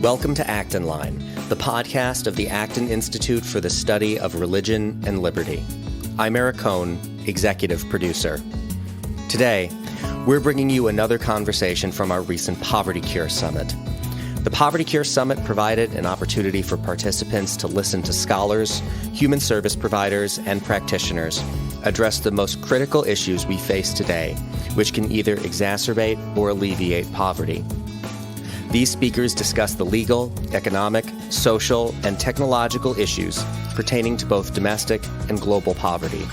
Welcome to Acton Line, the podcast of the Acton Institute for the Study of Religion and Liberty. I'm Eric Cohn, executive producer. Today, we're bringing you another conversation from our recent Poverty Cure Summit. The Poverty Cure Summit provided an opportunity for participants to listen to scholars, human service providers, and practitioners address the most critical issues we face today, which can either exacerbate or alleviate poverty. These speakers discuss the legal, economic, social, and technological issues pertaining to both domestic and global poverty.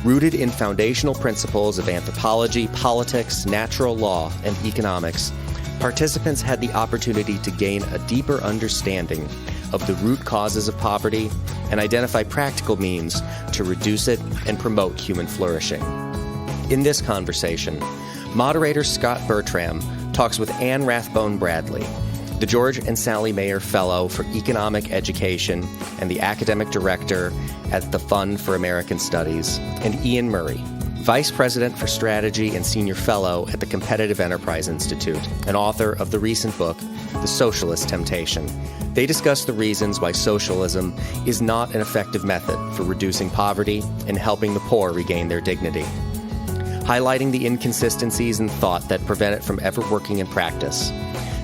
Rooted in foundational principles of anthropology, politics, natural law, and economics, participants had the opportunity to gain a deeper understanding of the root causes of poverty and identify practical means to reduce it and promote human flourishing. In this conversation, moderator Scot Bertram talks with Anne Rathbone Bradley, the George and Sally Mayer Fellow for Economic Education and the Academic Director at the Fund for American Studies, and Iain Murray, Vice President for Strategy and Senior Fellow at the Competitive Enterprise Institute, and author of the recent book, The Socialist Temptation. They discuss the reasons why socialism is not an effective method for reducing poverty and helping the poor regain their dignity. Highlighting the inconsistencies in thought that prevent it from ever working in practice,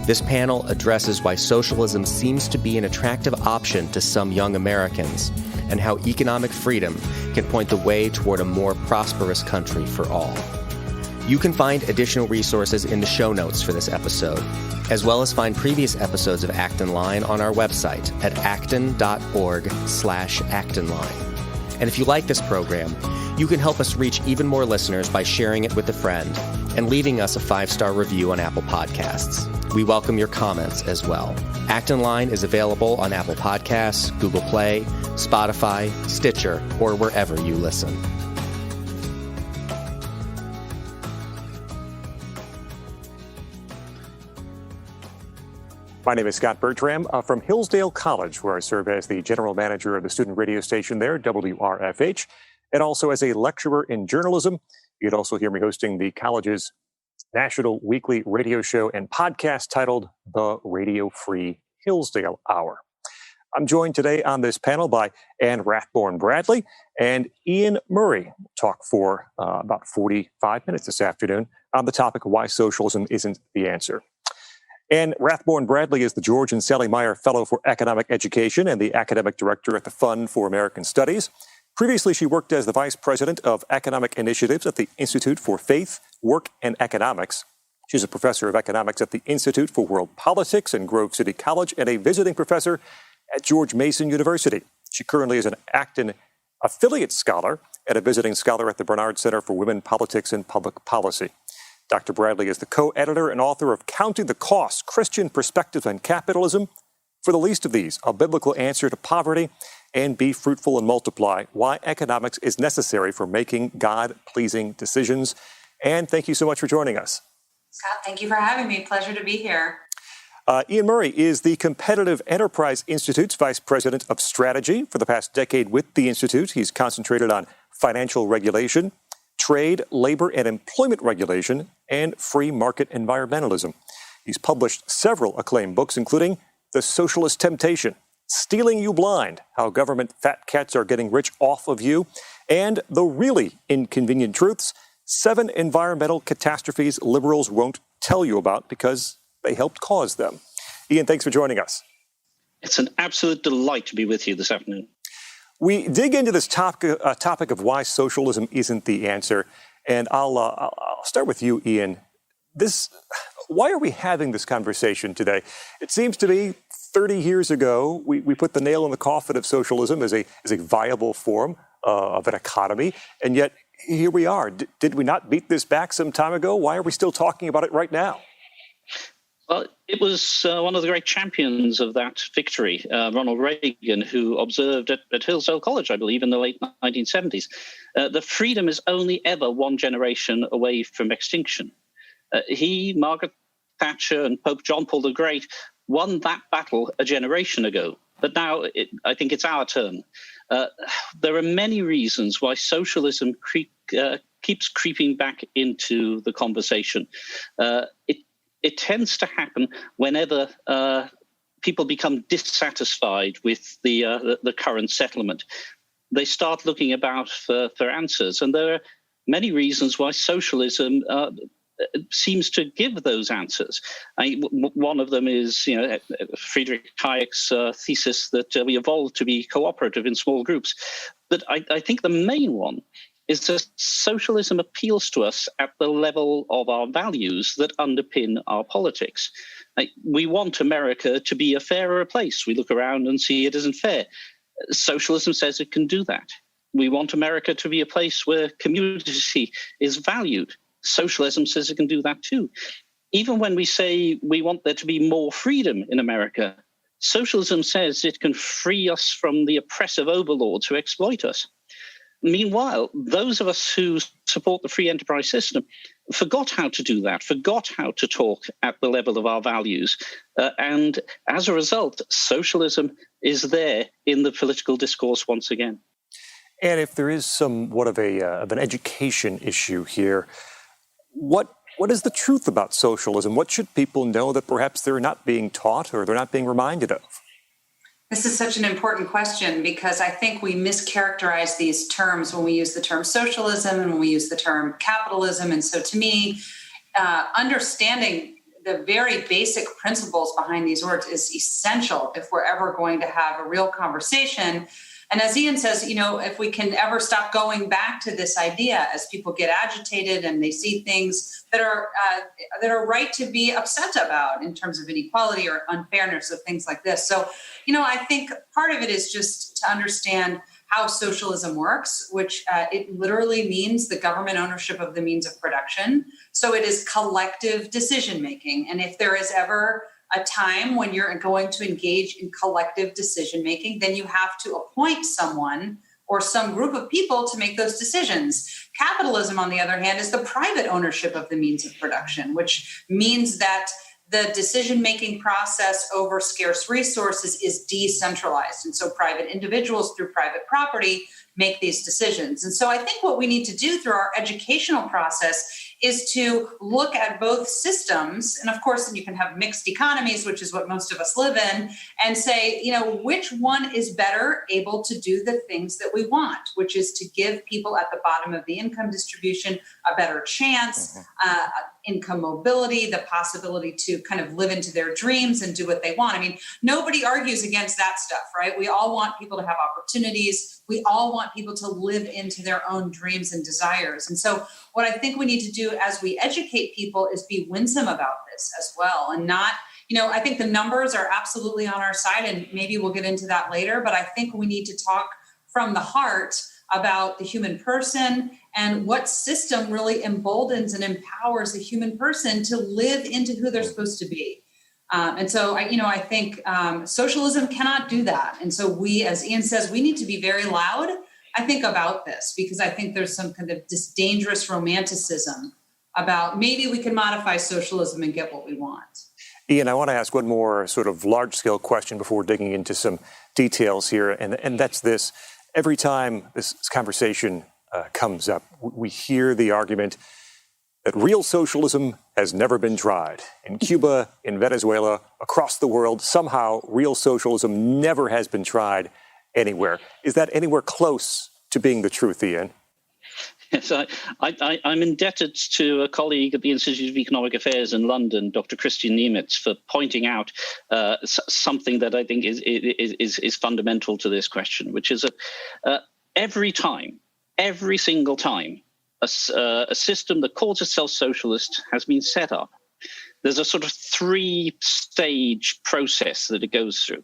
this panel addresses why socialism seems to be an attractive option to some young Americans and how economic freedom can point the way toward a more prosperous country for all. You can find additional resources in the show notes for this episode, as well as find previous episodes of Acton Line on our website at acton.org/actonline. And if you like this program, you can help us reach even more listeners by sharing it with a friend and leaving us a 5-star review on Apple Podcasts. We welcome your comments as well. Acton Line is available on Apple Podcasts, Google Play, Spotify, Stitcher, or wherever you listen. My name is Scot Bertram from Hillsdale College, where I serve as the general manager of the student radio station there, WRFH, and also as a lecturer in journalism. You'd also hear me hosting the college's national weekly radio show and podcast titled The Radio Free Hillsdale Hour. I'm joined today on this panel by Anne Rathbone Bradley and Iain Murray. We'll talk for about 45 minutes this afternoon on the topic of why socialism isn't the answer. Anne Rathbone Bradley is the George and Sally Mayer Fellow for Economic Education and the Academic Director at the Fund for American Studies. Previously, she worked as the Vice President of Economic Initiatives at the Institute for Faith, Work, and Economics. She's a professor of economics at the Institute for World Politics in Grove City College and a visiting professor at George Mason University. She currently is an Acton Affiliate Scholar and a visiting scholar at the Barnard Center for Women, Politics, and Public Policy. Dr. Bradley is the co-editor and author of Counting the Cost, Christian Perspectives on Capitalism. For the least of these, a biblical answer to poverty, and Be Fruitful and Multiply, Why Economics is Necessary for Making God-Pleasing Decisions. And thank you so much for joining us. Scott, thank you for having me. Pleasure to be here. Iain Murray is the Competitive Enterprise Institute's Vice President of Strategy. For the past decade with the Institute, he's concentrated on financial regulation, trade, labor, and employment regulation, and free market environmentalism. He's published several acclaimed books, including The Socialist Temptation, Stealing You Blind, How Government Fat Cats Are Getting Rich Off of You, and The Really Inconvenient Truths, 7 Environmental Catastrophes Liberals Won't Tell You About Because They Helped Cause Them. Iain, thanks for joining us. It's an absolute delight to be with you this afternoon. We dig into this topic of why socialism isn't the answer, and I'll start with you, Iain. Why are we having this conversation today? It seems to be 30 years ago, we put the nail in the coffin of socialism as a viable form of an economy, and yet here we are. Did we not beat this back some time ago? Why are we still talking about it right now? Well, it was one of the great champions of that victory, Ronald Reagan, who observed at Hillsdale College, I believe, in the late 1970s, that freedom is only ever one generation away from extinction. He, Margaret Thatcher, and Pope John Paul the Great won that battle a generation ago. But now I think it's our turn. There are many reasons why socialism keeps creeping back into the conversation. It tends to happen whenever people become dissatisfied with the current settlement, they start looking about for answers. And there are many reasons why socialism seems to give those answers. One of them is, Friedrich Hayek's thesis that we evolved to be cooperative in small groups. But I think the main one is that socialism appeals to us at the level of our values that underpin our politics. We want America to be a fairer place. We look around and see it isn't fair. Socialism says it can do that. We want America to be a place where community is valued. Socialism says it can do that too. Even when we say we want there to be more freedom in America, socialism says it can free us from the oppressive overlords who exploit us. Meanwhile, those of us who support the free enterprise system forgot how to do that, forgot how to talk at the level of our values. And as a result, socialism is there in the political discourse once again. And if there is somewhat of an education issue here, what is the truth about socialism? What should people know that perhaps they're not being taught or they're not being reminded of? This is such an important question because I think we mischaracterize these terms when we use the term socialism and when we use the term capitalism. And so to me, understanding the very basic principles behind these words is essential if we're ever going to have a real conversation. And as Iain says, if we can ever stop going back to this idea as people get agitated and they see things that are right to be upset about in terms of inequality or unfairness of things like this. So, I think part of it is just to understand how socialism works, which it literally means the government ownership of the means of production. So it is collective decision making. And if there is ever a time when you're going to engage in collective decision making, then you have to appoint someone or some group of people to make those decisions. Capitalism, on the other hand, is the private ownership of the means of production, which means that the decision-making process over scarce resources is decentralized. And so private individuals through private property make these decisions. And so I think what we need to do through our educational process is to look at both systems. And of course, then you can have mixed economies, which is what most of us live in, and say, which one is better able to do the things that we want, which is to give people at the bottom of the income distribution a better chance, income mobility, the possibility to kind of live into their dreams and do what they want. I mean, nobody argues against that stuff, right? We all want people to have opportunities. We all want people to live into their own dreams and desires. And so what I think we need to do as we educate people is be winsome about this as well. And not, I think the numbers are absolutely on our side, and maybe we'll get into that later, but I think we need to talk from the heart about the human person and what system really emboldens and empowers the human person to live into who they're supposed to be. And so, I think socialism cannot do that. And so we, as Iain says, we need to be very loud, I think, about this, because I think there's some kind of this dangerous romanticism about maybe we can modify socialism and get what we want. Iain, I want to ask one more sort of large-scale question before digging into some details here, and that's this. Every time this conversation comes up, we hear the argument that real socialism has never been tried. In Cuba, in Venezuela, across the world, somehow real socialism never has been tried anywhere. Is that anywhere close to being the truth, Iain? Yes, I'm indebted to a colleague at the Institute of Economic Affairs in London, Dr. Christian Niemitz, for pointing out something that I think is fundamental to this question, which is that every single time, a system that calls itself socialist has been set up, there's a sort of three-stage process that it goes through.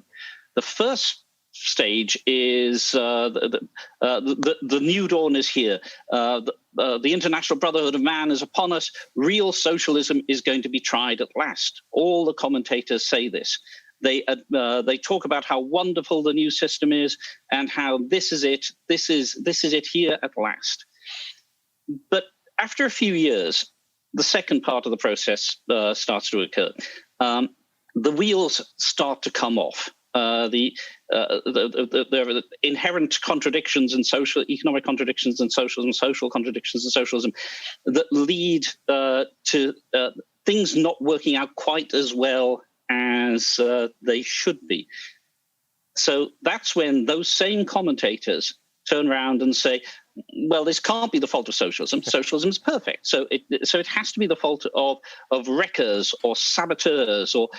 The first stage is the new dawn is here. The International Brotherhood of Man is upon us. Real socialism is going to be tried at last. All the commentators say this. They talk about how wonderful the new system is and how this is it. This is it here at last. But after a few years, the second part of the process starts to occur. The wheels start to come off. There are inherent contradictions in economic contradictions in socialism, social contradictions in socialism that lead to things not working out quite as well as they should be. So that's when those same commentators turn around and say, well, this can't be the fault of socialism. Socialism is perfect. So it has to be the fault of wreckers or saboteurs or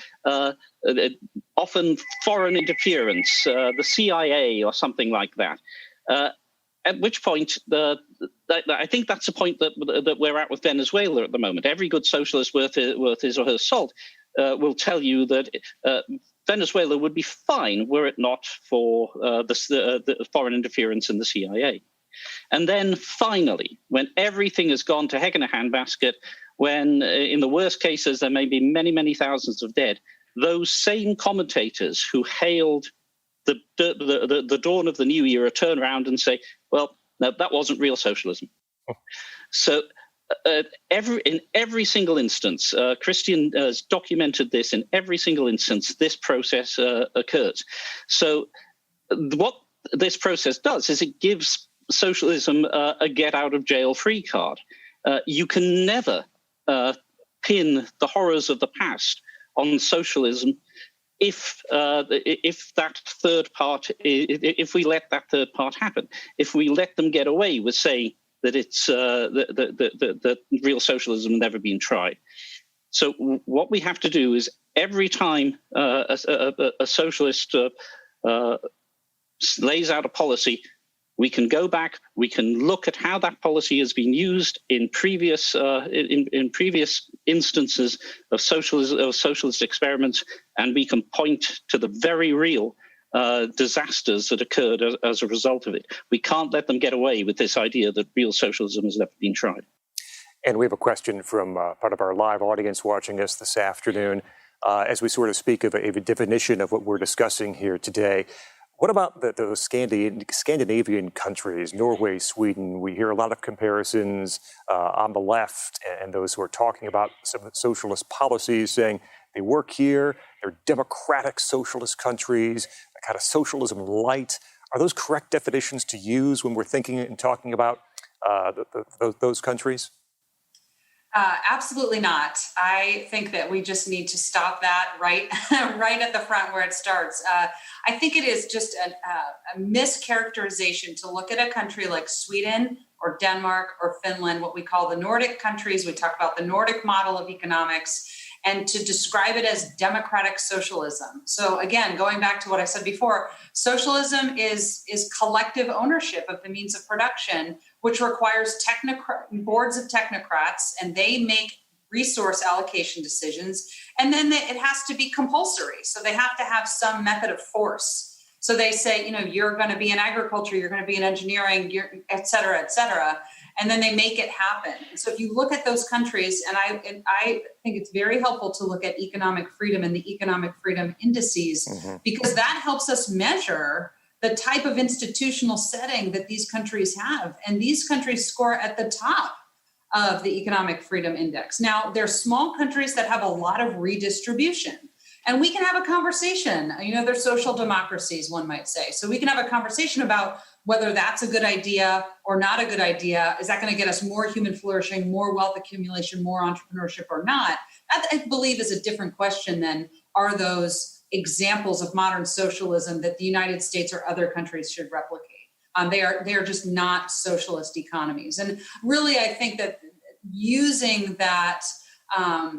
often foreign interference, the CIA or something like that. At which point, I think that's the point that we're at with Venezuela at the moment. Every good socialist worth his or her salt will tell you that Venezuela would be fine were it not for the foreign interference in the CIA. And then finally, when everything has gone to heck in a handbasket, when in the worst cases there may be many, many thousands of dead, those same commentators who hailed the dawn of the new era turn around and say, well, no, that wasn't real socialism. So in every single instance, Christian has documented this, in every single instance, this process occurs. So what this process does is it gives socialism a get-out-of-jail-free card. You can never pin the horrors of the past on socialism if that third part, if we let that third part happen, if we let them get away with saying that it's that real socialism has never been tried. So what we have to do is every time a socialist lays out a policy, we can go back, we can look at how that policy has been used in previous instances of socialist experiments, and we can point to the very real disasters that occurred as a result of it. We can't let them get away with this idea that real socialism has never been tried. And we have a question from part of our live audience watching us this afternoon. As we sort of speak of a definition of what we're discussing here today, what about those Scandinavian countries, Norway, Sweden? We hear a lot of comparisons on the left and those who are talking about some of the socialist policies, saying they work here, they're democratic socialist countries, a kind of socialism light. Are those correct definitions to use when we're thinking and talking about those countries? Absolutely not. I think that we just need to stop that right at the front where it starts. I think it is just a mischaracterization to look at a country like Sweden or Denmark or Finland, what we call the Nordic countries. We talk about the Nordic model of economics, and to describe it as democratic socialism. So again, going back to what I said before, socialism is collective ownership of the means of production, which requires boards of technocrats, and they make resource allocation decisions. And then it has to be compulsory. So they have to have some method of force. So they say, you're going to be in agriculture, you're going to be in engineering, et cetera, et cetera. And then they make it happen. And so if you look at those countries, and I think it's very helpful to look at economic freedom and the economic freedom indices, because that helps us measure the type of institutional setting that these countries have. And these countries score at the top of the economic freedom index. Now, they're small countries that have a lot of redistribution. And we can have a conversation. They're social democracies, one might say. So we can have a conversation about whether that's a good idea or not a good idea. Is that going to get us more human flourishing, more wealth accumulation, more entrepreneurship or not? That, I believe, is a different question than are those examples of modern socialism that the United States or other countries should replicate. They are just not socialist economies. And really, I think that using that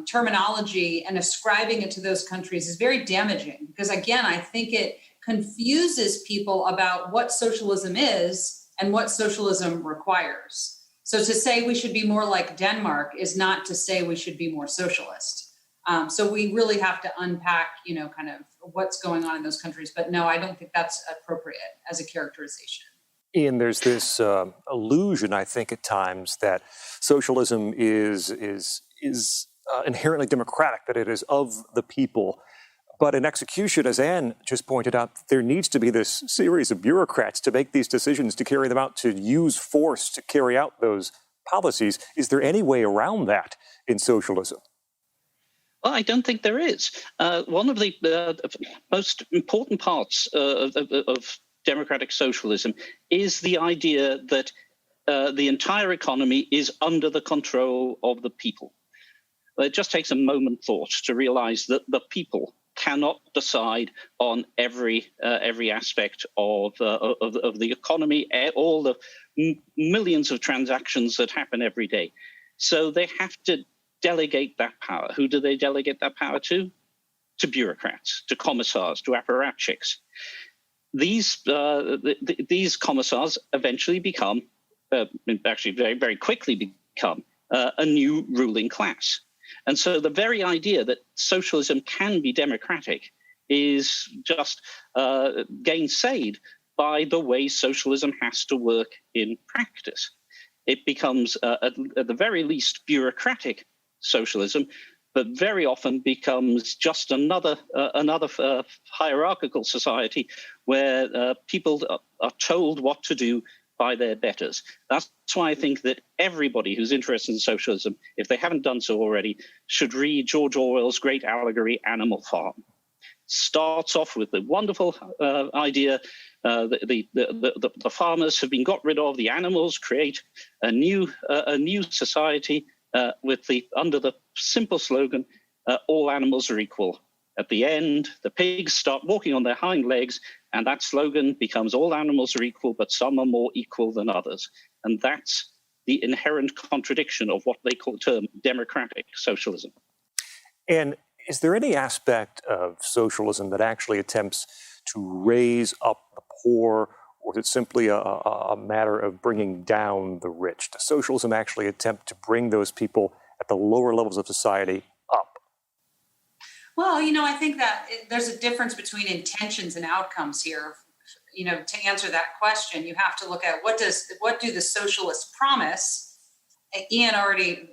terminology and ascribing it to those countries is very damaging, because again, I think it confuses people about what socialism is and what socialism requires. So to say we should be more like Denmark is not to say we should be more socialist. So we really have to unpack, kind of what's going on in those countries. But no, I don't think that's appropriate as a characterization. Ian, there's this illusion, I think, at times that socialism is inherently democratic, that it is of the people. But in execution, as Anne just pointed out, there needs to be this series of bureaucrats to make these decisions, to carry them out, to use force to carry out those policies. Is there any way around that in socialism? Well, I don't think there is. One of the most important parts of democratic socialism is the idea that the entire economy is under the control of the people. It just takes a moment thought to realize that the people cannot decide on every aspect of the economy, all the millions of transactions that happen every day. So they have to delegate that power. Who do they delegate that power to? To bureaucrats, to commissars, to apparatchiks. These commissars eventually become, actually very, very quickly become, a new ruling class. And so the very idea that socialism can be democratic is just gainsaid by the way socialism has to work in practice. It becomes, at the very least, bureaucratic socialism, but very often becomes just another hierarchical society where people are told what to do by their betters. That's why I think that everybody who's interested in socialism, if they haven't done so already, should read George Orwell's great allegory, Animal Farm. Starts off with the wonderful idea the farmers have been got rid of, the animals create a new society under the simple slogan, all animals are equal. At the end, the pigs start walking on their hind legs, and that slogan becomes all animals are equal, but some are more equal than others. And that's the inherent contradiction of what they term democratic socialism. And is there any aspect of socialism that actually attempts to raise up the poor, or is it simply a matter of bringing down the rich? Does socialism actually attempt to bring those people at the lower levels of society up? Well, I think that there's a difference between intentions and outcomes here. To answer that question, you have to look at what do the socialists promise. Ian already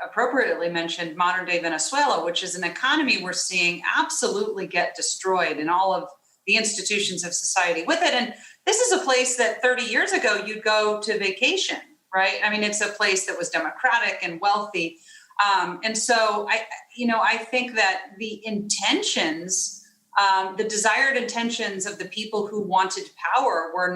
appropriately mentioned modern day Venezuela, which is an economy we're seeing absolutely get destroyed, and all of the institutions of society with it. And this is a place that 30 years ago you'd go to vacation, right? I mean, it's a place that was democratic and wealthy. And so I think that the intentions, the desired intentions of the people who wanted power were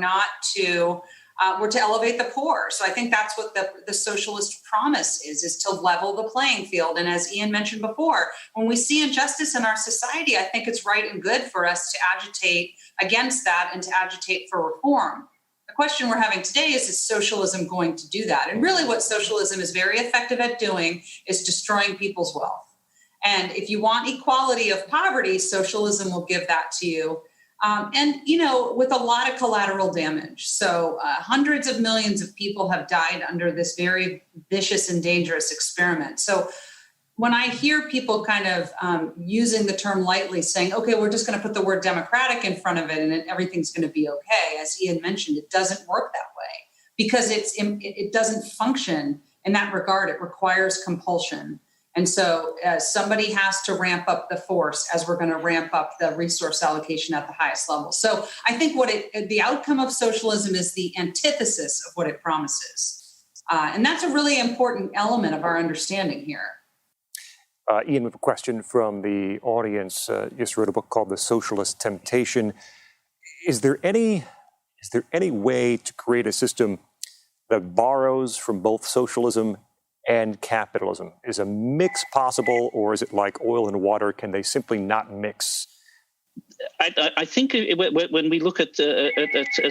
to elevate the poor. So I think that's what the socialist promise is to level the playing field. And as Ian mentioned before, when we see injustice in our society, I think it's right and good for us to agitate against that and to agitate for reform. The question we're having today is socialism going to do that? And really what socialism is very effective at doing is destroying people's wealth. And if you want equality of poverty, socialism will give that to you. With a lot of collateral damage. So hundreds of millions of people have died under this very vicious and dangerous experiment. So when I hear people kind of using the term lightly, saying, okay, we're just going to put the word democratic in front of it and everything's going to be okay, as Ian mentioned, it doesn't work that way because it doesn't function in that regard. It requires compulsion. And so somebody has to ramp up the force as we're going to ramp up the resource allocation at the highest level. So I think the outcome of socialism is the antithesis of what it promises. And that's a really important element of our understanding here. Ian, we have a question from the audience. Just wrote a book called The Socialist Temptation. Is there any way to create a system that borrows from both socialism and capitalism? Is a mix possible, or is it like oil and water? Can they simply not mix? I think when we look at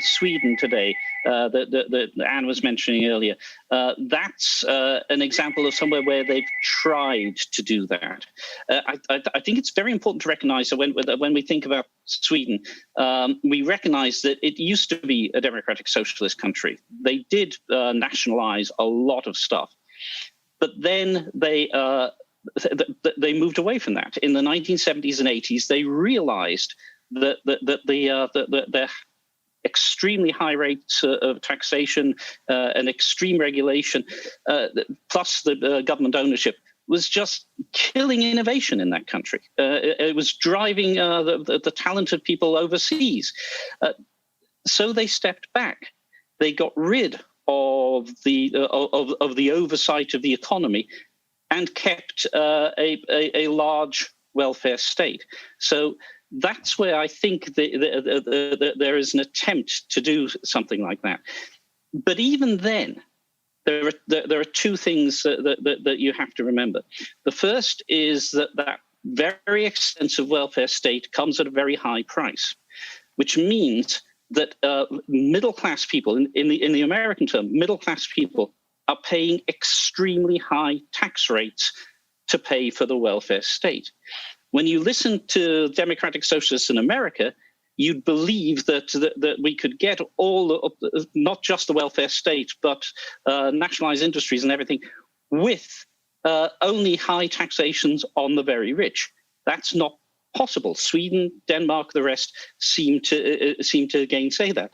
Sweden today, that Anne was mentioning earlier, that's an example of somewhere where they've tried to do that. I think it's very important to recognize that when we think about Sweden, we recognize that it used to be a democratic socialist country. They did nationalize a lot of stuff, but then they moved away from that. In the 1970s and 80s, they realized that the extremely high rates of taxation and extreme regulation, plus the government ownership, was just killing innovation in that country. It was driving the talented people overseas. So they stepped back. They got rid of the oversight of the economy and kept a large welfare state. So that's where I think there is an attempt to do something like that. But even then, there are two things that you have to remember. The first is that very extensive welfare state comes at a very high price, which means that middle-class people, in the American term, middle-class people are paying extremely high tax rates to pay for the welfare state. When you listen to democratic socialists in America, you'd believe that we could get not just the welfare state, but nationalized industries and everything with only high taxations on the very rich. That's not possible. Sweden, Denmark, the rest seem to gainsay that.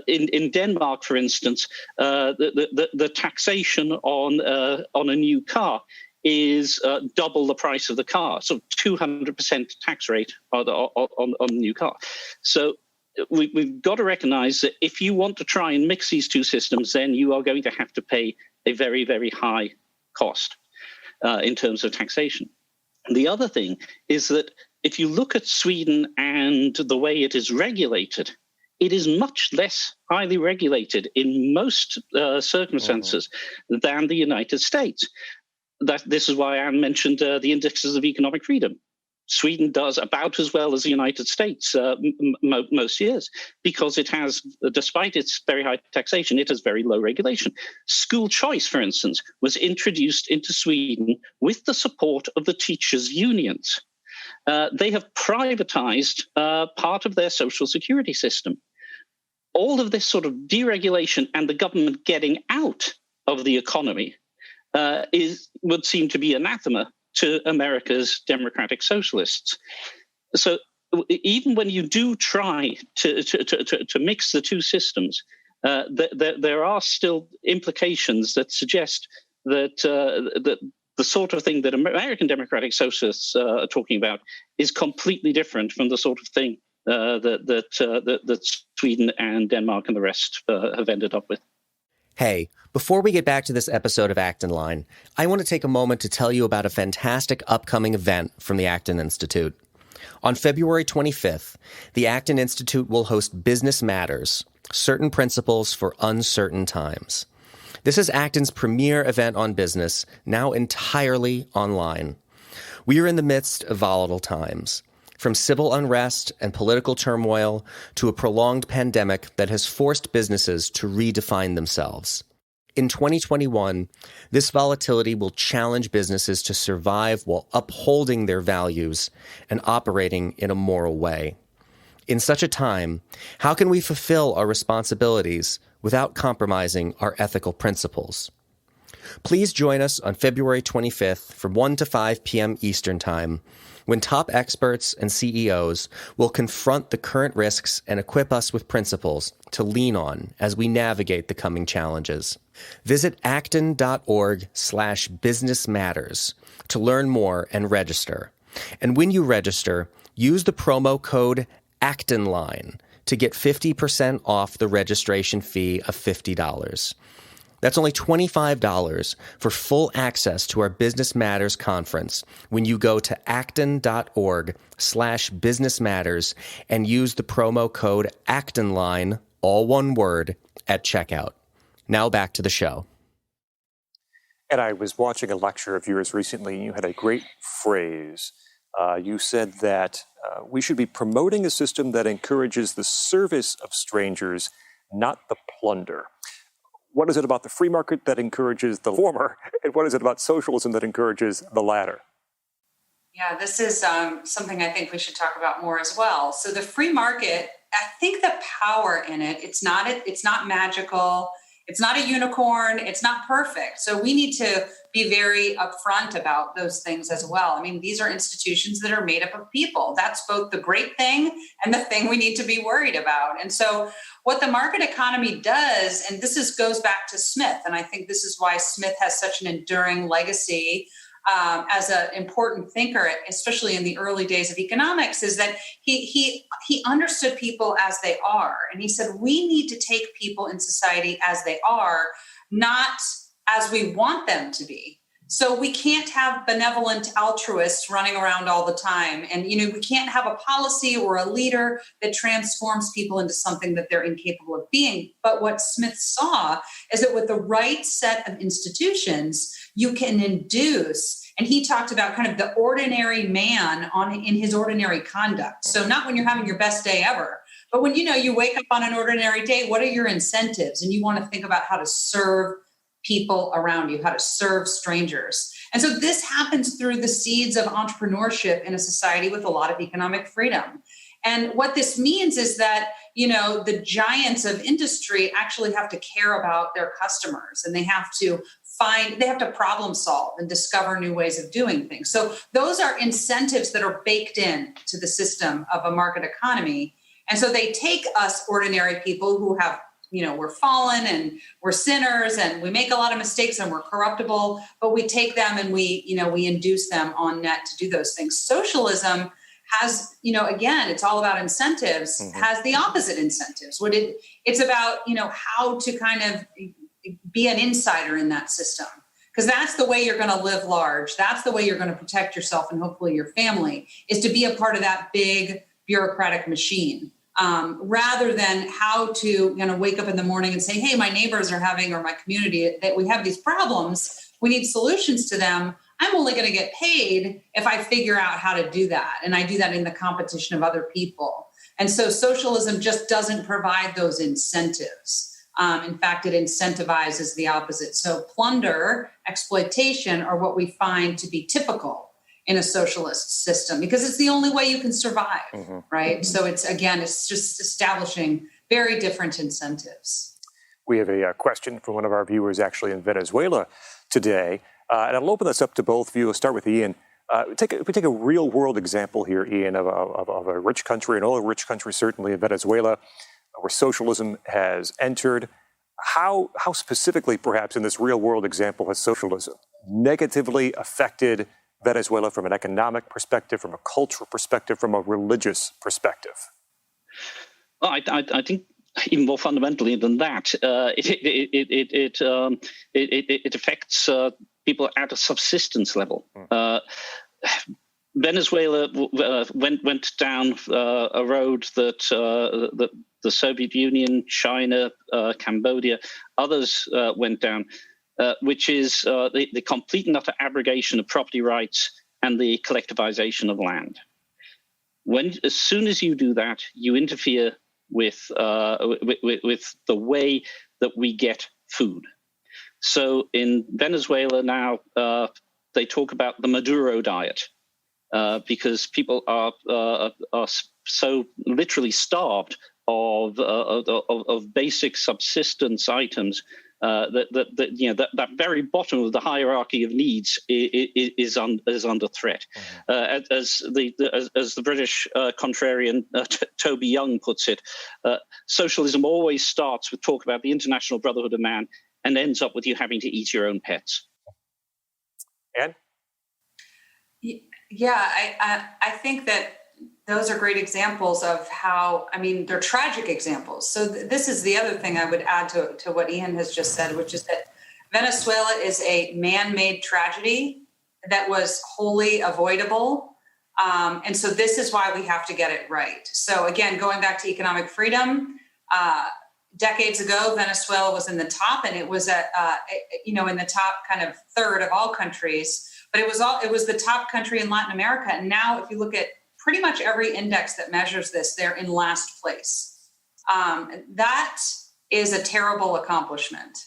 In Denmark, for instance, the taxation on a new car is double the price of the car, so 200% tax rate on a new car. So we've got to recognize that if you want to try and mix these two systems, then you are going to have to pay a very, very high cost in terms of taxation. The other thing is that if you look at Sweden and the way it is regulated, it is much less highly regulated in most circumstances than the United States. This is why Anne mentioned the indexes of economic freedom. Sweden does about as well as the United States most years, because it has, despite its very high taxation, it has very low regulation. School choice, for instance, was introduced into Sweden with the support of the teachers' unions. They have privatized part of their social security system. All of this sort of deregulation and the government getting out of the economy would seem to be anathema to America's democratic socialists. So even when you do try to mix the two systems, there are still implications that suggest that the sort of thing that American democratic socialists are talking about is completely different from the sort of thing that Sweden and Denmark and the rest have ended up with. Hey, before we get back to this episode of Acton Line, I want to take a moment to tell you about a fantastic upcoming event from the Acton Institute. On February 25th, the Acton Institute will host Business Matters, Certain Principles for Uncertain Times. This is Acton's premier event on business, now entirely online. We are in the midst of volatile times, from civil unrest and political turmoil to a prolonged pandemic that has forced businesses to redefine themselves. In 2021, this volatility will challenge businesses to survive while upholding their values and operating in a moral way. In such a time, how can we fulfill our responsibilities without compromising our ethical principles? Please join us on February 25th from 1 to 5 p.m. Eastern Time, when top experts and CEOs will confront the current risks and equip us with principles to lean on as we navigate the coming challenges. Visit acton.org/businessmatters to learn more and register. And when you register, use the promo code ACTONLINE to get 50% off the registration fee of $50. That's only $25 for full access to our Business Matters conference when you go to acton.org/businessmatters and use the promo code ACTONLINE, all one word, at checkout. Now back to the show. And I was watching a lecture of yours recently, and you had a great phrase. You said that we should be promoting a system that encourages the service of strangers, not the plunder. What is it about the free market that encourages the former, and what is it about socialism that encourages the latter? Yeah, this is something I think we should talk about more as well. So the free market, I think the power in it, it's not magical, it's not a unicorn, it's not perfect. So we need to be very upfront about those things as well. I mean, these are institutions that are made up of people. That's both the great thing and the thing we need to be worried about. And so what the market economy does, and goes back to Smith, and I think this is why Smith has such an enduring legacy as an important thinker, especially in the early days of economics, is that he understood people as they are. And he said, we need to take people in society as they are, not as we want them to be. So we can't have benevolent altruists running around all the time. And, we can't have a policy or a leader that transforms people into something that they're incapable of being. But what Smith saw is that with the right set of institutions, you can induce, and he talked about kind of the ordinary man in his ordinary conduct. So not when you're having your best day ever, but when, you wake up on an ordinary day, what are your incentives? And you want to think about how to serve people around you, how to serve strangers. And so this happens through the seeds of entrepreneurship in a society with a lot of economic freedom. And what this means is that, the giants of industry actually have to care about their customers, and they have to problem solve and discover new ways of doing things. So those are incentives that are baked in to the system of a market economy. And so they take us ordinary people who have, we're fallen and we're sinners and we make a lot of mistakes and we're corruptible, but we take them and we induce them on net to do those things. Socialism has, again, it's all about incentives, has the opposite incentives. It's about, how to kind of be an insider in that system, because that's the way you're going to live large. That's the way you're going to protect yourself and hopefully your family, is to be a part of that big bureaucratic machine. Rather than how to wake up in the morning and say, hey, my neighbors are having, or my community, that we have these problems, we need solutions to them. I'm only going to get paid if I figure out how to do that. And I do that in the competition of other people. And so socialism just doesn't provide those incentives. In fact, it incentivizes the opposite. So plunder, exploitation are what we find to be typical in a socialist system, because it's the only way you can survive, right? So it's just establishing very different incentives. We have a question from one of our viewers actually in Venezuela today. And I'll open this up to both of you. We'll start with Ian. If we take a real world example here, Ian, of a rich country, an oil rich country, certainly in Venezuela, where socialism has entered. How specifically, perhaps in this real world example, has socialism negatively affected Venezuela from an economic perspective, from a cultural perspective, from a religious perspective? Well, I think even more fundamentally than that, it affects people at a subsistence level. Venezuela went down a road that the Soviet Union, China, Cambodia, others went down, which is the complete and utter abrogation of property rights and the collectivization of land. As soon as you do that, you interfere with the way that we get food. So in Venezuela now, they talk about the Maduro diet. Because people are so literally starved of basic subsistence items that very bottom of the hierarchy of needs is under threat. As the British contrarian Toby Young puts it, socialism always starts with talk about the International Brotherhood of Man and ends up with you having to eat your own pets. Anne? Yeah, I think that those are great examples of how, they're tragic examples. So this is the other thing I would add to what Ian has just said, which is that Venezuela is a man-made tragedy that was wholly avoidable. And so this is why we have to get it right. So again, going back to economic freedom, decades ago, Venezuela was in the top, and it was in the top kind of third of all countries. But it was the top country in Latin America. And now if you look at pretty much every index that measures this, they're in last place. That is a terrible accomplishment.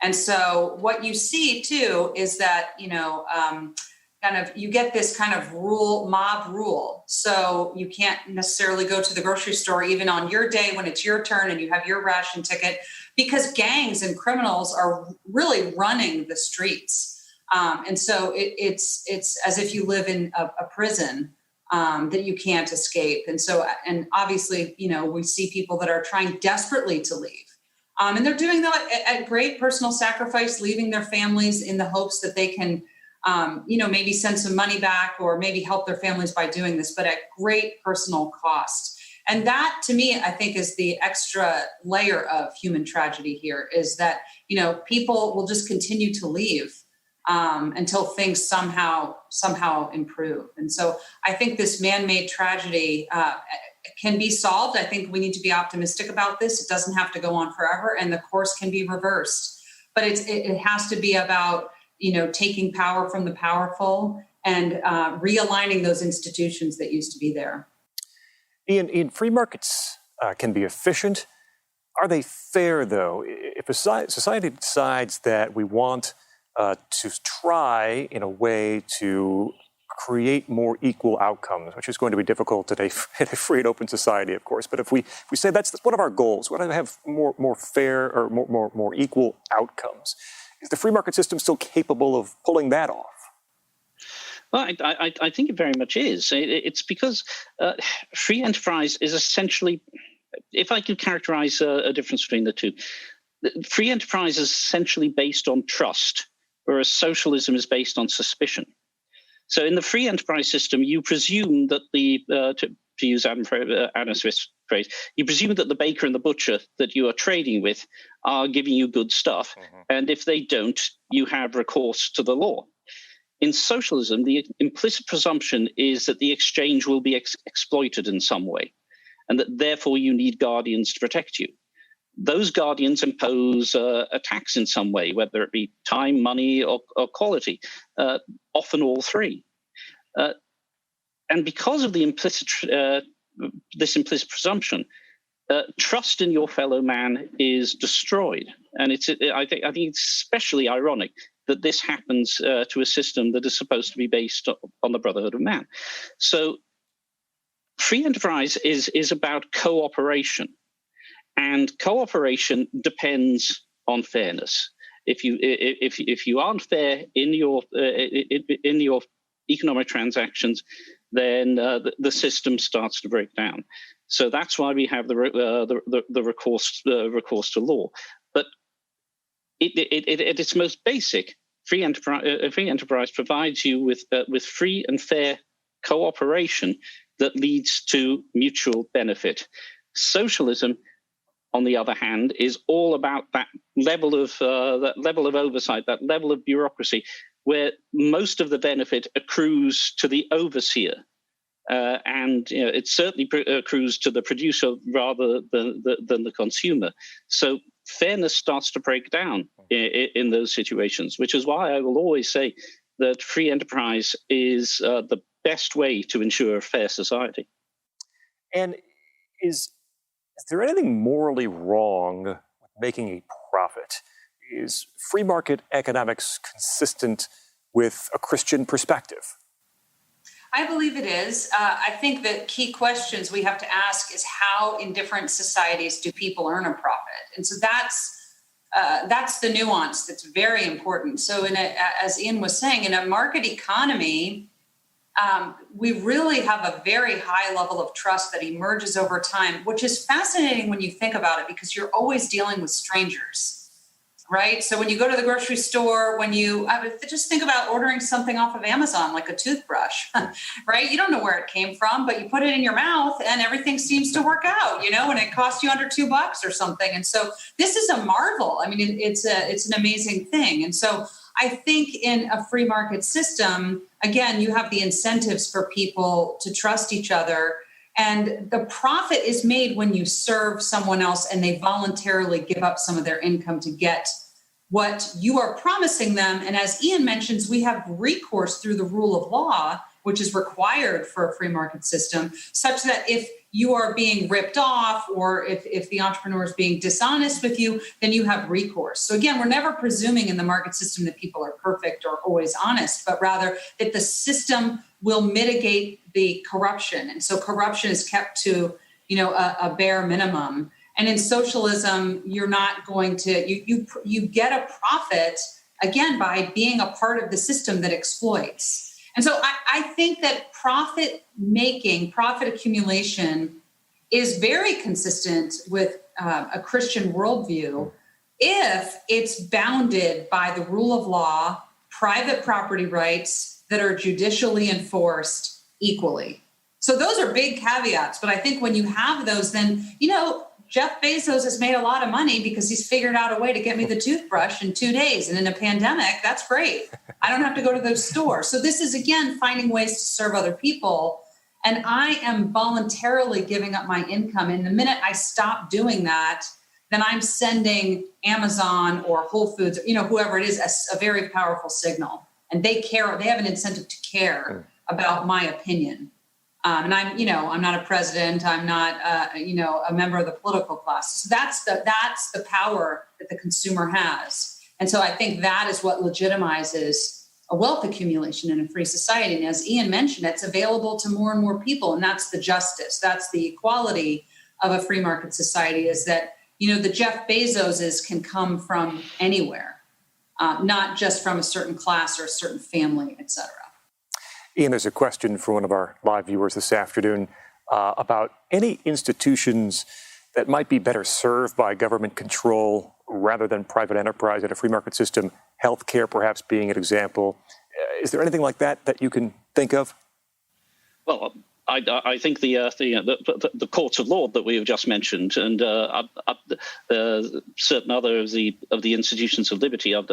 And so what you see too is that, you get this kind of mob rule. So you can't necessarily go to the grocery store even on your day when it's your turn and you have your ration ticket, because gangs and criminals are really running the streets. And so it's as if you live in a prison that you can't escape. And obviously, we see people that are trying desperately to leave. And they're doing that at great personal sacrifice, leaving their families in the hopes that they can, maybe send some money back or maybe help their families by doing this, but at great personal cost. And that, to me, I think is the extra layer of human tragedy here, is that, people will just continue to leave. until things somehow improve. And so I think this man-made tragedy can be solved. I think we need to be optimistic about this. It doesn't have to go on forever, and the course can be reversed. But it has to be about, taking power from the powerful and realigning those institutions that used to be there. Ian, free markets can be efficient. Are they fair, though? If a society decides that we want to try in a way to create more equal outcomes, which is going to be difficult in a free and open society, of course. But if we say that's one of our goals, we want to have more fair or more equal outcomes, is the free market system still capable of pulling that off? Well, I think it very much is. It's because free enterprise is essentially, if I could characterize a difference between the two, free enterprise is essentially based on trust, whereas socialism is based on suspicion. So in the free enterprise system, you presume that to use Anne Smith's phrase, you presume that the baker and the butcher that you are trading with are giving you good stuff. Mm-hmm. And if they don't, you have recourse to the law. In socialism, the implicit presumption is that the exchange will be exploited in some way, and that therefore you need guardians to protect you. Those guardians impose a tax in some way, whether it be time, money, or quality, often all three. And because of the this implicit presumption, trust in your fellow man is destroyed. And I think it's especially ironic that this happens to a system that is supposed to be based on the brotherhood of man. So free enterprise is about cooperation. And cooperation depends on fairness. If you aren't fair in your economic transactions, then the system starts to break down. So that's why we have the recourse to law. But at its most basic, free enterprise provides you with free and fair cooperation that leads to mutual benefit. Socialism, on the other hand, is all about that level of oversight, that level of bureaucracy, where most of the benefit accrues to the overseer, and it certainly accrues to the producer rather than the consumer. So fairness starts to break down in those situations, which is why I will always say that free enterprise is the best way to ensure a fair society. And is there anything morally wrong with making a profit? Is free market economics consistent with a Christian perspective? I believe it is. I think that key questions we have to ask is how in different societies do people earn a profit? And so that's the nuance that's very important. So as Ian was saying, in a market economy, we really have a very high level of trust that emerges over time, which is fascinating when you think about it, because you're always dealing with strangers, right? So when you go to the grocery store, just think about ordering something off of Amazon, like a toothbrush, right? You don't know where it came from, but you put it in your mouth and everything seems to work out, and it costs you under $2 or something. And so this is a marvel. I mean, it's an amazing thing. And so I think in a free market system, again, you have the incentives for people to trust each other. And the profit is made when you serve someone else and they voluntarily give up some of their income to get what you are promising them. And as Ian mentions, we have recourse through the rule of law, which is required for a free market system, such that if you are being ripped off or if the entrepreneur is being dishonest with you, then you have recourse. So again, we're never presuming in the market system that people are perfect or always honest, but rather that the system will mitigate the corruption. And so corruption is kept to, a bare minimum. And in socialism, you're not going to, you get a profit, again, by being a part of the system that exploits. And so I think that profit accumulation is very consistent with a Christian worldview if it's bounded by the rule of law, private property rights that are judicially enforced equally. So those are big caveats. But I think when you have those, then, Jeff Bezos has made a lot of money because he's figured out a way to get me the toothbrush in 2 days. And in a pandemic, that's great. I don't have to go to those stores. So this is, again, finding ways to serve other people. And I am voluntarily giving up my income. And the minute I stop doing that, then I'm sending Amazon or Whole Foods, whoever it is, a very powerful signal. And they care. They have an incentive to care about my opinion. And I'm not a president. I'm not, a member of the political class. So that's the power that the consumer has. And so I think that is what legitimizes a wealth accumulation in a free society. And as Ian mentioned, it's available to more and more people. And that's the justice. That's the equality of a free market society, is that, the Jeff Bezoses can come from anywhere, not just from a certain class or a certain family, et cetera. Ian, there's a question for one of our live viewers this afternoon about any institutions that might be better served by government control rather than private enterprise in a free market system, healthcare perhaps being an example. Is there anything like that you can think of? Well, I think the courts of law that we have just mentioned, and certain other of the institutions of liberty are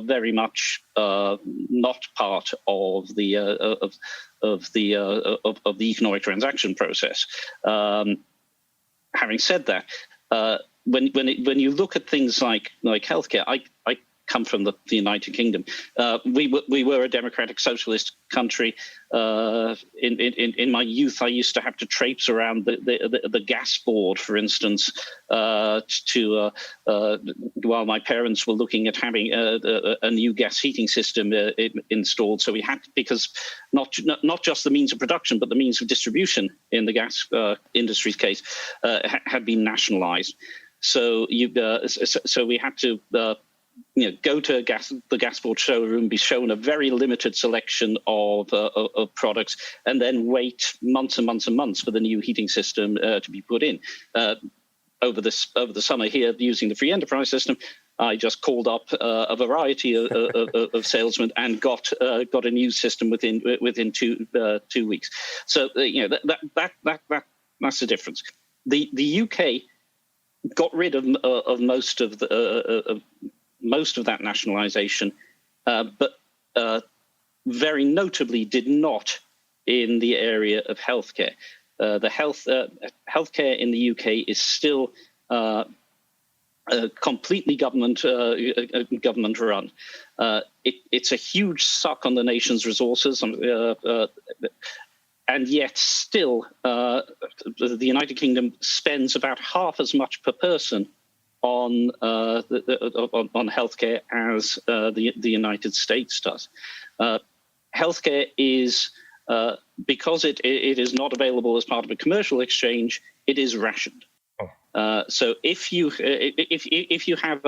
very much not part of the economic transaction process. Having said that, when you look at things like healthcare, I come from the United Kingdom. We were a democratic socialist country. In my youth, I used to have to traipse around the gas board, for instance, while my parents were looking at having a new gas heating system installed. So we had, because not just the means of production, but the means of distribution in the gas industry's case had been nationalized. So we had to go to the gas board showroom, be shown a very limited selection of products, and then wait months and months and months for the new heating system to be put in. Over the summer here, using the free enterprise system, I just called up a variety of salesmen and got a new system within 2 weeks. So that's the difference. The UK got rid of most of that nationalisation, but very notably did not in the area of healthcare. The healthcare in the UK is still completely government run. It's a huge suck on the nation's resources, and yet still the United Kingdom spends about half as much per person on healthcare as the United States does. Healthcare is, because it is not available as part of a commercial exchange, it is rationed. So if you have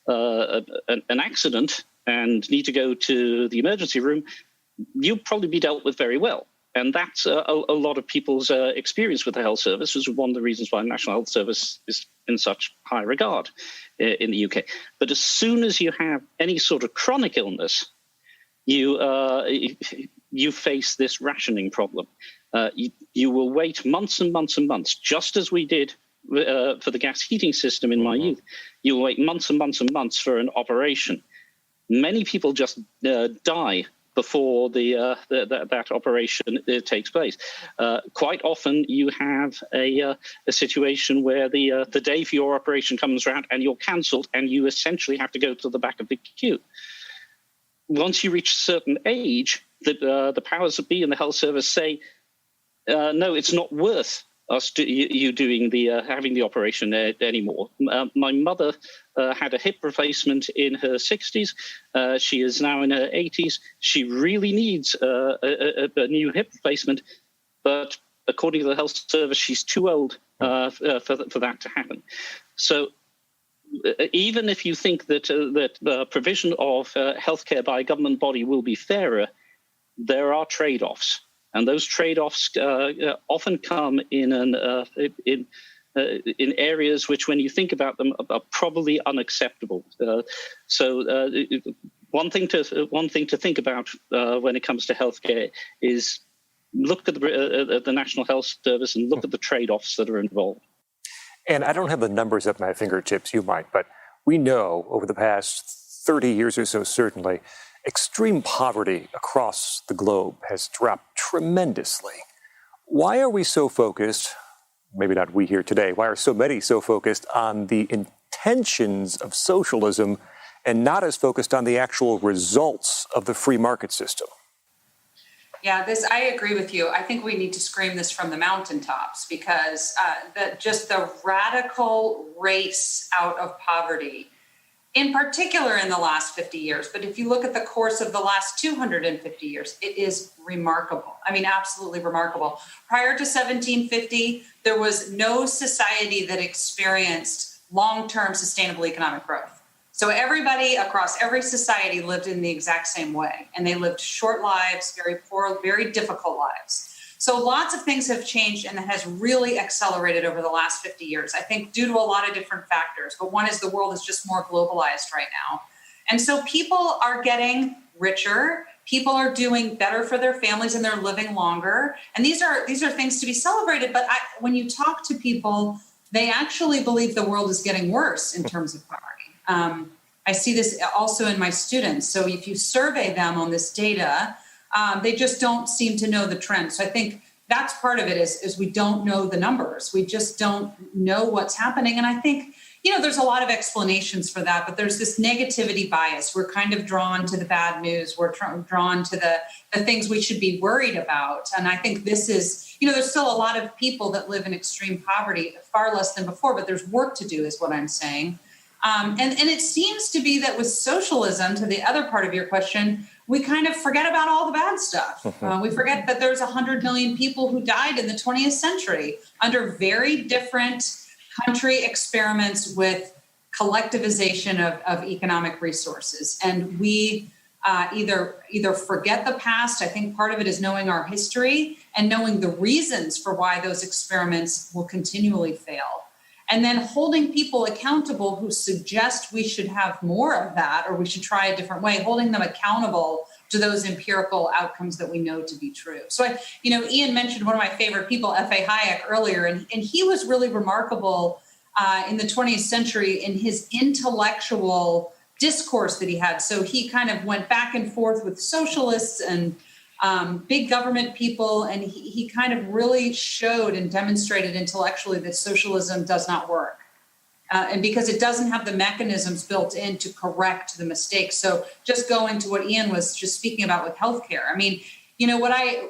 an accident and need to go to the emergency room, you'll probably be dealt with very well. And that's a lot of people's experience with the health service, which is one of the reasons why the National Health Service is in such high regard in the UK. But as soon as you have any sort of chronic illness, you face this rationing problem. You will wait months and months and months, just as we did for the gas heating system in my youth. You will wait months and months and months for an operation. Many people just die before that operation takes place. Quite often you have a situation where the day for your operation comes around and you're cancelled and you essentially have to go to the back of the queue. Once you reach a certain age, the powers that be in the health service say, no, it's not worth us you doing having the operation anymore. My mother had a hip replacement in her 60s. She is now in her 80s. She really needs a new hip replacement, but according to the health service, she's too old for that to happen. So even if you think that the provision of healthcare by a government body will be fairer, there are trade-offs. And those trade-offs often come in areas which, when you think about them, are probably unacceptable. So one thing to think about when it comes to healthcare is look at the National Health Service and look at the trade-offs that are involved. And I don't have the numbers at my fingertips, you might, but we know over the past 30 years or so, certainly, extreme poverty across the globe has dropped tremendously. Why are we so focused, maybe not we here today, why are so many so focused on the intentions of socialism and not as focused on the actual results of the free market system? Yeah, I agree with you. I think we need to scream this from the mountaintops because the radical race out of poverty, in particular in the last 50 years, but if you look at the course of the last 250 years, it is remarkable. I mean, absolutely remarkable. Prior to 1750, there was no society that experienced long-term sustainable economic growth. So everybody across every society lived in the exact same way, and they lived short lives, very poor, very difficult lives. So lots of things have changed, and that has really accelerated over the last 50 years, I think, due to a lot of different factors. But one is the world is just more globalized right now. And so people are getting richer. People are doing better for their families, and they're living longer. And these are things to be celebrated. But when you talk to people, they actually believe the world is getting worse in terms of poverty. I see this also in my students. So if you survey them on this data, they just don't seem to know the trend. So I think that's part of it is we don't know the numbers. We just don't know what's happening. And I think, there's a lot of explanations for that, but there's this negativity bias. We're kind of drawn to the bad news. We're drawn to the things we should be worried about. And I think this is, there's still a lot of people that live in extreme poverty, far less than before, but there's work to do is what I'm saying. And it seems to be that with socialism, to the other part of your question, we kind of forget about all the bad stuff. We forget that there's 100 million people who died in the 20th century under very different country experiments with collectivization of economic resources. And we either forget the past. I think part of it is knowing our history and knowing the reasons for why those experiments will continually fail. And then holding people accountable who suggest we should have more of that or we should try a different way, holding them accountable to those empirical outcomes that we know to be true. So, Ian mentioned one of my favorite people, F.A. Hayek, earlier, and he was really remarkable in the 20th century in his intellectual discourse that he had. So he kind of went back and forth with socialists and big government people, and he kind of really showed and demonstrated intellectually that socialism does not work. And because it doesn't have the mechanisms built in to correct the mistakes. So just going to what Ian was just speaking about with healthcare. I mean,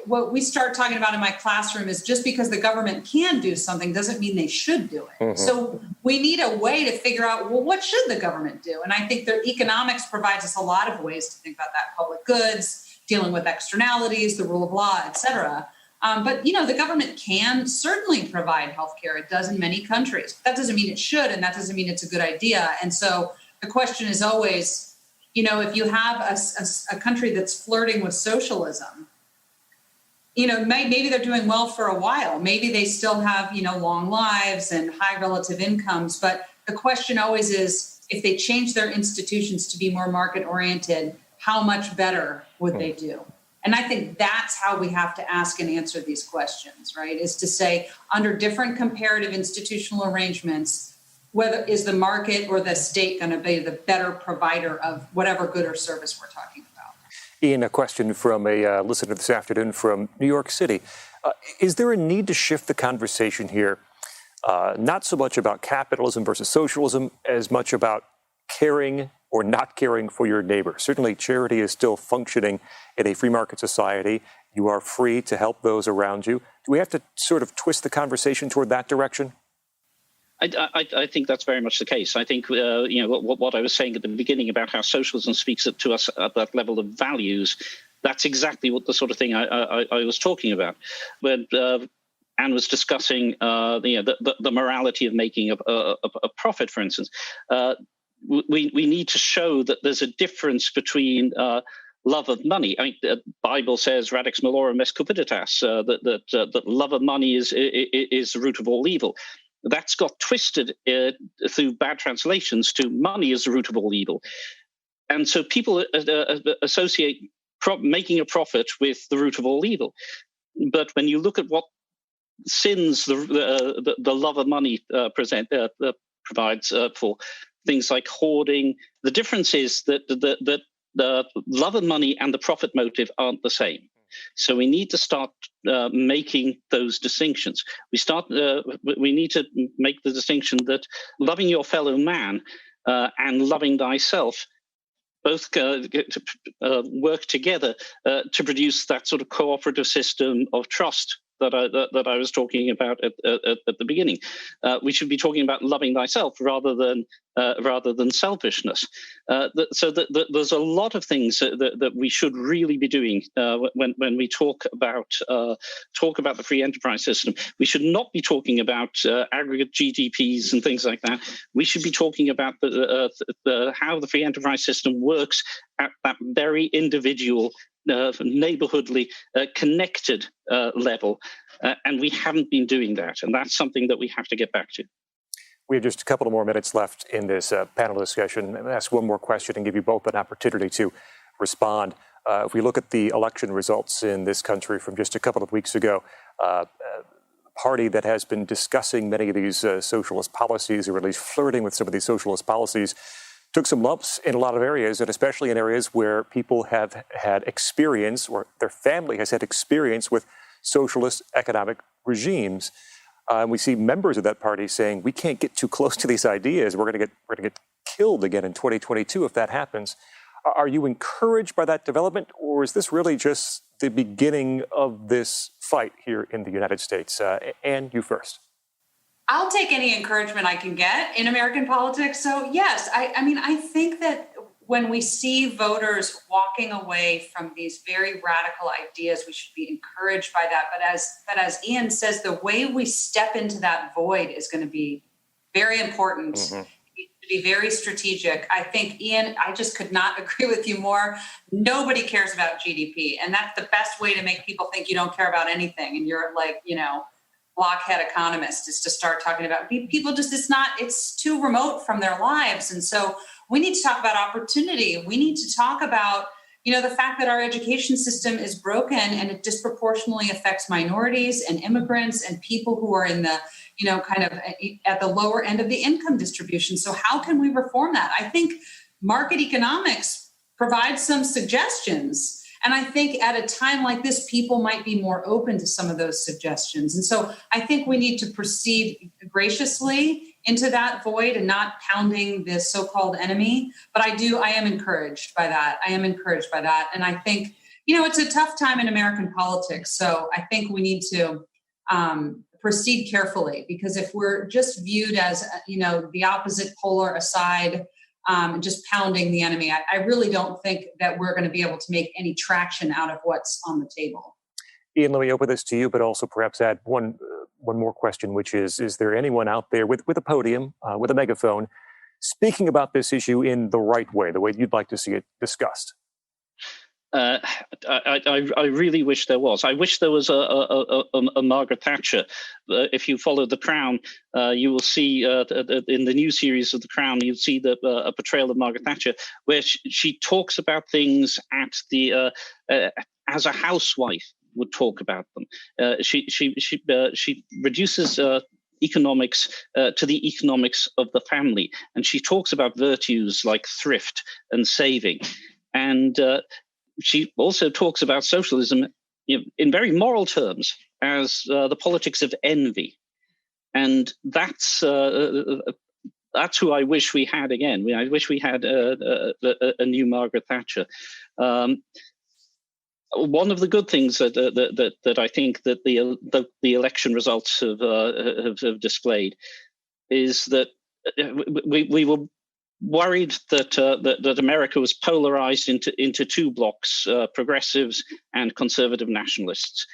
what we start talking about in my classroom is just because the government can do something doesn't mean they should do it. Mm-hmm. So we need a way to figure out, well, what should the government do? And I think that economics provides us a lot of ways to think about that. Public goods, dealing with externalities, the rule of law, et cetera. But the government can certainly provide healthcare. It does in many countries. That doesn't mean it should, and that doesn't mean it's a good idea. And so the question is always, if you have a country that's flirting with socialism, maybe they're doing well for a while. Maybe they still have, long lives and high relative incomes. But the question always is, if they change their institutions to be more market-oriented, how much better would they do? And I think that's how we have to ask and answer these questions, right? Is to say, under different comparative institutional arrangements, whether is the market or the state going to be the better provider of whatever good or service we're talking about? Ian, a question from a listener this afternoon from New York City. Is there a need to shift the conversation here, not so much about capitalism versus socialism, as much about caring or not caring for your neighbor? Certainly, charity is still functioning in a free market society. You are free to help those around you. Do we have to sort of twist the conversation toward that direction? I think that's very much the case. I think, what I was saying at the beginning about how socialism speaks to us at that level of values, that's exactly what the sort of thing I was talking about. When Anne was discussing the morality of making a profit, for instance, we need to show that there's a difference between love of money. I mean, the Bible says "radix malorum est cupiditas," that love of money is the root of all evil. That's got twisted through bad translations to money is the root of all evil. And so people associate making a profit with the root of all evil. But when you look at what sins the love of money provides for things like hoarding. The difference is that the love of money and the profit motive aren't the same. So we need to start making those distinctions. We need to make the distinction that loving your fellow man and loving thyself both work together to produce that sort of cooperative system of trust that I was talking about at the beginning. We should be talking about loving thyself rather than selfishness. So there's a lot of things that we should really be doing when we talk about the free enterprise system. We should not be talking about aggregate GDPs and things like that. We should be talking about how the free enterprise system works at that very individual, neighborhoodly, connected level. And we haven't been doing that. And that's something that we have to get back to. We have just a couple of more minutes left in this panel discussion. I'll ask one more question and give you both an opportunity to respond. If we look at the election results in this country from just a couple of weeks ago, a party that has been discussing many of these socialist policies, or at least flirting with some of these socialist policies, took some lumps in a lot of areas, and especially in areas where people have had experience, or their family has had experience with socialist economic regimes. And we see members of that party saying, we can't get too close to these ideas. We're going to get killed again in 2022 if that happens. Are you encouraged by that development, or is this really just the beginning of this fight here in the United States? Anne, you first. I'll take any encouragement I can get in American politics. So yes, I mean, I think that when we see voters walking away from these very radical ideas, we should be encouraged by that. But as Ian says, the way we step into that void is going to be very important. Mm-hmm. To be very strategic. I think, Ian, I just could not agree with you more. Nobody cares about GDP. And that's the best way to make people think you don't care about anything. And you're like, blockhead economist, is to start talking about people. It's too remote from their lives. And so we need to talk about opportunity. We need to talk about, the fact that our education system is broken and it disproportionately affects minorities and immigrants and people who are in the, kind of at the lower end of the income distribution. So how can we reform that? I think market economics provides some suggestions. And I think at a time like this, people might be more open to some of those suggestions. And so I think we need to proceed graciously into that void and not pounding the so-called enemy. But I am encouraged by that. And I think, it's a tough time in American politics. So I think we need to proceed carefully, because if we're just viewed as, the opposite polar side, just pounding the enemy, I really don't think that we're going to be able to make any traction out of what's on the table. Ian, let me open this to you, but also perhaps add one more question, which is there anyone out there with a podium, with a megaphone, speaking about this issue in the right way, the way you'd like to see it discussed? I really wish there was. I wish there was a Margaret Thatcher. If you follow The Crown, you will see in the new series of The Crown, you'll see a portrayal of Margaret Thatcher where she talks about things at the as a housewife would talk about them. She reduces economics to the economics of the family, and she talks about virtues like thrift and saving, and she also talks about socialism in very moral terms as the politics of envy, and that's who I wish we had again. I wish we had a new Margaret Thatcher. One of the good things that I think that the election results have displayed is that we were worried that America was polarized into two blocks, progressives and conservative nationalists.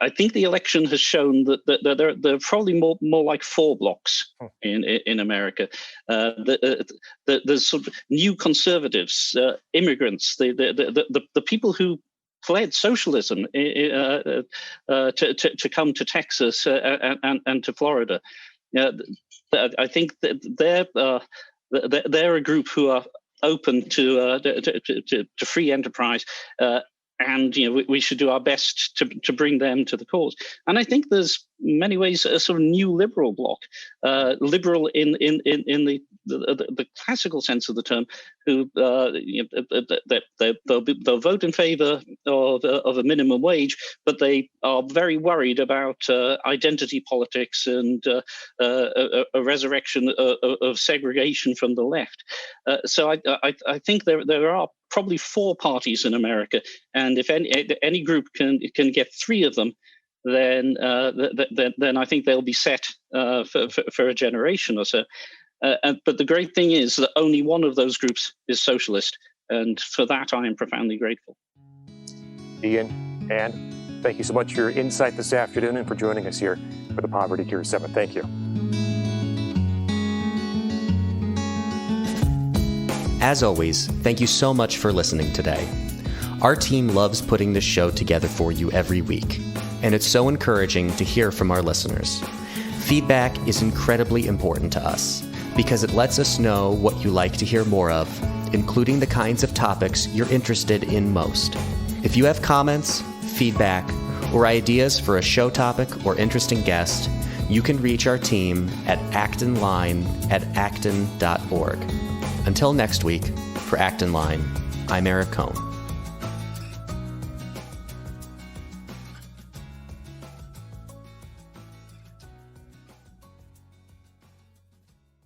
I think the election has shown that there are probably more like four blocks in America. There's sort of new conservatives, immigrants, the people who fled socialism to come to Texas and to Florida. I think that they're a group who are open to free enterprise and we should do our best to bring them to the cause. And I think there's many ways a sort of new liberal bloc, liberal in the classical sense of the term, who they'll vote in favour of a minimum wage, but they are very worried about identity politics and a resurrection of segregation from the left. So I think there are probably 4 parties in America, and if any group can get 3 of them, then I think they'll be set for a generation or so. But the great thing is that only one of those groups is socialist, and for that I am profoundly grateful. Iain, Anne, thank you so much for your insight this afternoon and for joining us here for the Poverty Cure Summit. Thank you. As always, thank you so much for listening today. Our team loves putting this show together for you every week, and it's so encouraging to hear from our listeners. Feedback is incredibly important to us because it lets us know what you like to hear more of, including the kinds of topics you're interested in most. If you have comments, feedback, or ideas for a show topic or interesting guest, you can reach our team at actonline@acton.org. Until next week, for Acton Line, I'm Eric Cohn.